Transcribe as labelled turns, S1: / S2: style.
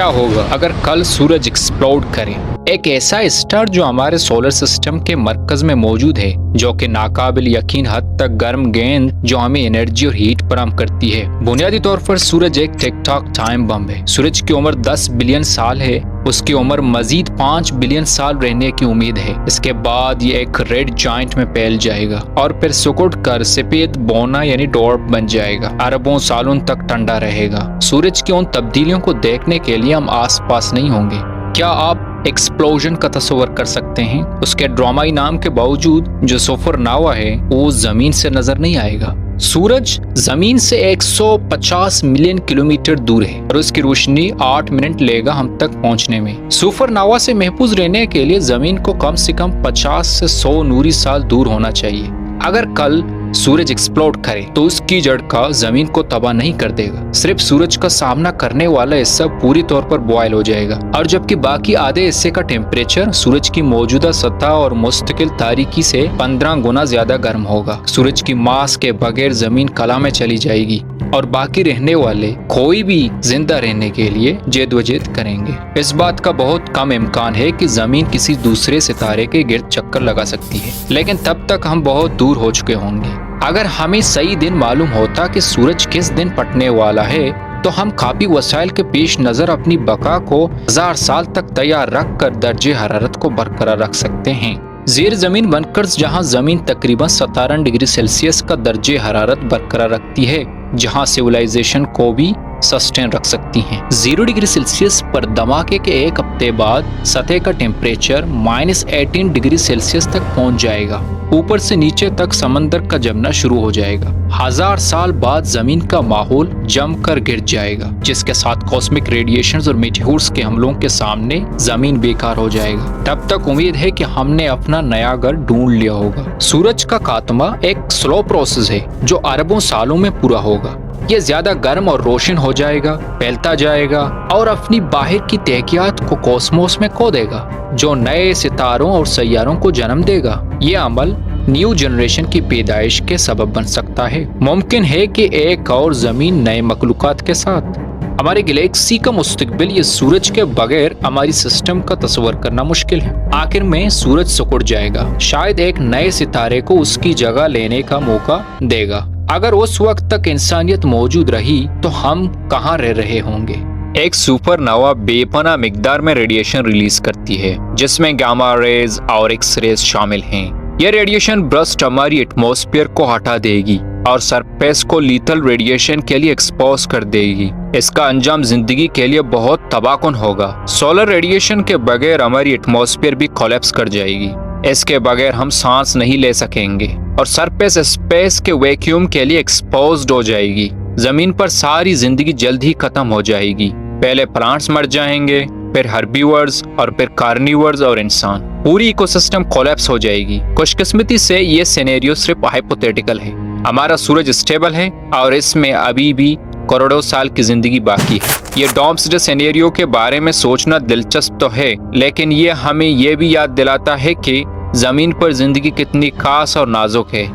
S1: کیا ہوگا اگر کل سورج ایکسپلوڈ کرے؟ ایک ایسا اسٹار جو ہمارے سولر سسٹم کے مرکز میں موجود ہے، جو کہ ناقابل یقین حد تک گرم گیند جو ہمیں انرجی اور ہیٹ فراہم کرتی ہے۔ بنیادی طور پر سورج ایک ٹک ٹاک ٹائم بم ہے۔ سورج کی عمر 10 بلین سال ہے، اس کی عمر مزید 5 بلین سال رہنے کی امید ہے۔ اس کے بعد یہ ایک ریڈ جائنٹ میں پھیل جائے گا اور پھر سکڑ کر سفید بونا یعنی ڈورپ بن جائے گا۔ اربوں سالوں تک ٹھنڈا رہے گا۔ سورج کی ان تبدیلیوں کو دیکھنے کے لیے ہم آس پاس نہیں ہوں گے۔ کیا آپ ایکسپلوژن کا تصور کر سکتے ہیں؟ اس کے ڈرامائی نام کے باوجود جو سپر ناوا ہے وہ زمین سے نظر نہیں آئے گا۔ سورج زمین سے 150 ملین کلومیٹر دور ہے اور اس کی روشنی 8 منٹ لے گا ہم تک پہنچنے میں۔ سپر ناوا سے محفوظ رہنے کے لیے زمین کو کم سے کم 50 سے 100 نوری سال دور ہونا چاہیے۔ اگر کل سورج ایکسپلوڈ کرے تو اس کی جھٹکا زمین کو تباہ نہیں کر دے گا، صرف سورج کا سامنا کرنے والا حصہ پوری طور پر بوائل ہو جائے گا، اور جبکہ باقی آدھے حصے کا ٹیمپریچر سورج کی موجودہ سطح اور مستقل تاریکی سے 15 گنا زیادہ گرم ہوگا۔ سورج کی ماس کے بغیر زمین خلا میں چلی جائے گی اور باقی رہنے والے کوئی بھی زندہ رہنے کے لیے جدوجہد کریں گے۔ اس بات کا بہت کم امکان ہے کہ زمین کسی دوسرے ستارے کے گرد چکر لگا سکتی ہے، لیکن تب تک ہم بہت دور ہو چکے ہوں گے۔ اگر ہمیں صحیح دن معلوم ہوتا کہ سورج کس دن پھٹنے والا ہے تو ہم کافی وسائل کے پیش نظر اپنی بقا کو 1000 سال تک تیار رکھ کر درجہ حرارت کو برقرار رکھ سکتے ہیں۔ زیر زمین بنکرز جہاں زمین تقریباً 17 ڈگری سیلسیس کا درجہ حرارت برقرار رکھتی ہے، جہاں سیولائزیشن کو بھی سسٹین رکھ سکتی ہیں۔ 0 ڈگری سیلسیس پر دھماکے کے ایک ہفتے بعد سطح کا ٹیمپریچر -18 ڈگری سیلسیس تک پہنچ جائے گا۔ اوپر سے نیچے تک سمندر کا جمنا شروع ہو جائے گا۔ 1000 سال بعد زمین کا ماحول جم کر گر جائے گا، جس کے ساتھ کاسمک ریڈیشنز اور میٹیورز کے حملوں کے سامنے زمین بیکار ہو جائے گا۔ تب تک امید ہے کہ ہم نے اپنا نیا گھر ڈھونڈ لیا ہوگا۔ سورج کا خاتمہ ایک سلو پروسیس ہے جو اربوں سالوں میں پورا ہوگا۔ یہ زیادہ گرم اور روشن ہو جائے گا، پھیلتا جائے گا اور اپنی باہر کی تحقیقات کو کوسموس میں کھو دے گا، جو نئے ستاروں اور سیاروں کو جنم دے گا۔ یہ عمل نیو جنریشن کی پیدائش کے سبب بن سکتا ہے۔ ممکن ہے کہ ایک اور زمین نئے مخلوقات کے ساتھ۔ ہمارے گلیکسی کا مستقبل یہ سورج کے بغیر ہماری سسٹم کا تصور کرنا مشکل ہے۔ آخر میں سورج سکڑ جائے گا، شاید ایک نئے ستارے کو اس کی جگہ لینے کا موقع دے گا۔ اگر اس وقت تک انسانیت موجود رہی تو ہم کہاں رہ رہے ہوں گے؟ ایک سپر نوا بے پناہ مقدار میں ریڈیشن ریلیز کرتی ہے، جس میں گاما ریز اور ایکس ریز شامل ہیں۔ یہ ریڈیشن برسٹ ہماری ایٹماسفیئر کو ہٹا دے گی اور سرفیس کو لیتل ریڈیشن کے لیے ایکسپوز کر دے گی۔ اس کا انجام زندگی کے لیے بہت تباہ کن ہوگا۔ سولر ریڈیشن کے بغیر ہماری ایٹماسفیئر بھی کولیپس کر جائے گی۔ اس کے بغیر ہم سانس نہیں لے سکیں گے اور سرفیس اسپیس کے ویکیوم کے لیے ایکسپوزڈ ہو جائے گی۔ زمین پر ساری زندگی جلد ہی ختم ہو جائے گی۔ پہلے پلانٹس مر جائیں گے، پھر ہربیورز اور پھر کارنیورز اور انسان۔ پوری ایکو سسٹم کولیپس ہو جائے گی۔ خوش قسمتی سے یہ سینیریو صرف ہائپوتھیٹیکل ہے۔ ہمارا سورج اسٹیبل ہے اور اس میں ابھی بھی کروڑوں سال کی زندگی باقی ہے۔ یہ ڈومسڈے سینیریو کے بارے میں سوچنا دلچسپ تو ہے، لیکن یہ ہمیں یہ بھی یاد دلاتا ہے کہ زمین پر زندگی کتنی خاص اور نازک ہے۔